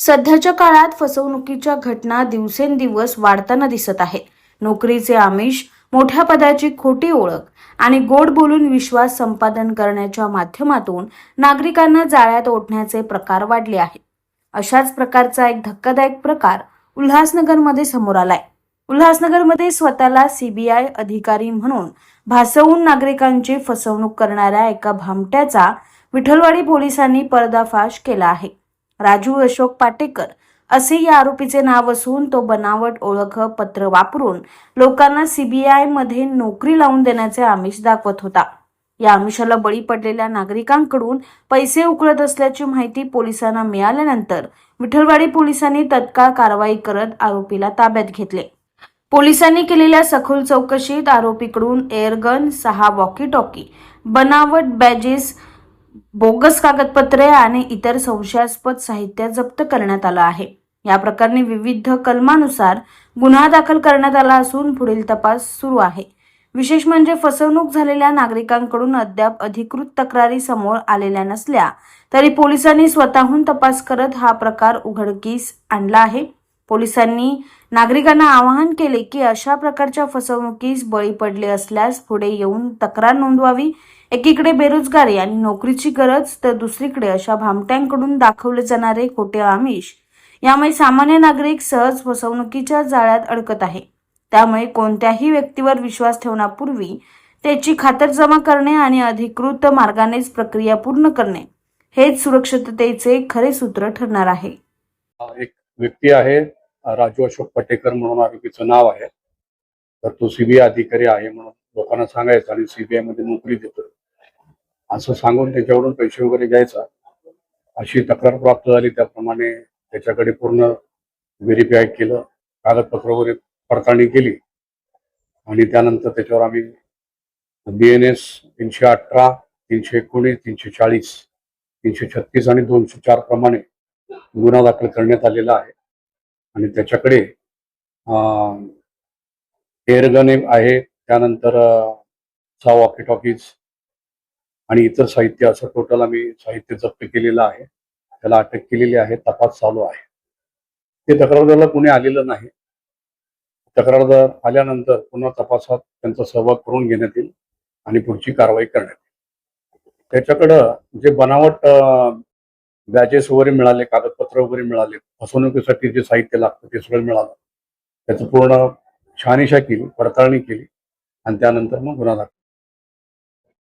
सध्याच्या काळात फसवणुकीच्या घटना दिवसेंदिवस वाढताना दिसत आहेत. नोकरीचे आमिष, मोठ्या पदाची खोटी ओळख आणि गोड बोलून विश्वास संपादन करण्याच्या माध्यमातून नागरिकांना जाळ्यात ओढण्याचे प्रकार वाढले आहेत. अशाच प्रकारचा एक धक्कादायक प्रकार उल्हासनगरमध्ये समोर आलाय. उल्हासनगरमध्ये स्वतःला सीबीआय अधिकारी म्हणून भासवून नागरिकांची फसवणूक करणाऱ्या एका भामट्याचा विठलवाडी पोलिसांनी पर्दाफाश केला आहे. राजू अशोक पाटेकर असे या आरोपीचे नाव असून तो बनावट ओळखपत्र वापरून लोकांना सीबीआय मध्ये नोकरी लावून देण्याचे आमिष दाखवत होता. या आमिषाला बळी पडलेल्या नागरिकांकडून पैसे उकळत असल्याची माहिती पोलिसांना मिळाल्यानंतर विठलवाडी पोलिसांनी तत्काळ कारवाई करत आरोपीला ताब्यात घेतले. पोलिसांनी केलेल्या सखोल चौकशीत आरोपीकडून एअरगन, 6 वॉकी टॉकी, बनावट बॅजेस, बोगस कागदपत्रे आणि इतर संशयास्पद साहित्य जप्त करण्यात आलं आहे. या प्रकरणी विविध कलमानुसार गुन्हा दाखल करण्यात आला असून पुढील तपास सुरू आहे. विशेष म्हणजे फसवणूक झालेल्या नागरिकांकडून अद्याप अधिकृत तक्रारी समोर आलेल्या नसल्या तरी पोलिसांनी स्वतःहून तपास करत हा प्रकार उघडकीस आणला आहे. पोलिसांनी नागरिकांना आवाहन केले की अशा प्रकारच्या फसवणुकीस बळी पडले असल्यास पुढे येऊन तक्रार नोंदवावी. एकीकडे बेरोजगारी आणि नोकरीची गरज तर दुसरीकडे अशा भामट्यांकडून दाखवले जाणारे खोटे आमिष यामुळे सामान्य नागरिक सहज फसवणुकीच्या जाळ्यात अडकत आहे. त्यामुळे कोणत्याही व्यक्तीवर विश्वास ठेवण्यापूर्वी त्याची खातरजमा करणे आणि अधिकृत मार्गानेच प्रक्रिया पूर्ण करणे हेच सुरक्षिततेचे खरे सूत्र ठरणार आहे. एक व्यक्ती आहे राजू अशोक पाटेकर म्हणून आरोपीचं नाव आहे. तर तो सीबीआय अधिकारी आहे म्हणून लोकांना सांगायचं आणि सीबीआय मध्ये नोकरी देतो असं सांगून त्याच्याकडून पैसे वगैरे घ्यायचा अशी तक्रार प्राप्त झाली. त्याप्रमाणे त्याच्याकडे पूर्ण व्हेरीफाय केलं, कागदपत्र वगैरे पडताळणी केली आणि त्यानंतर त्याच्यावर आम्ही BNS 318, 319, 340, 336 आणि 204 प्रमाणे गुन्हा दाखल करण्यात आलेला आहे. आणि त्याच्याकडे एअरगन आहे, त्यानंतर 6 वॉकी टॉकीज आणि इतर साहित्य असं टोटल आम्ही साहित्य जप्त केलेलं आहे. त्याला अटक केलेली आहे. तपास चालू आहे. ते तक्रारदाराला कोणी आलेलं नाही. तक्रारदार आल्यानंतर पुन्हा तपासात त्यांचा सहभाग करून घेण्यात येईल आणि पुढची कारवाई करण्यात येईल. त्याच्याकडं जे बनावट बॅजेस वगैरे मिळाले, कागदपत्र वगैरे मिळाले, फसवणुकीसाठी जे साहित्य लागतं ते सगळं मिळालं. त्याचं पूर्ण शहानिशा केली, पडताळणी केली आणि त्यानंतर मग गुन्हा दाखल.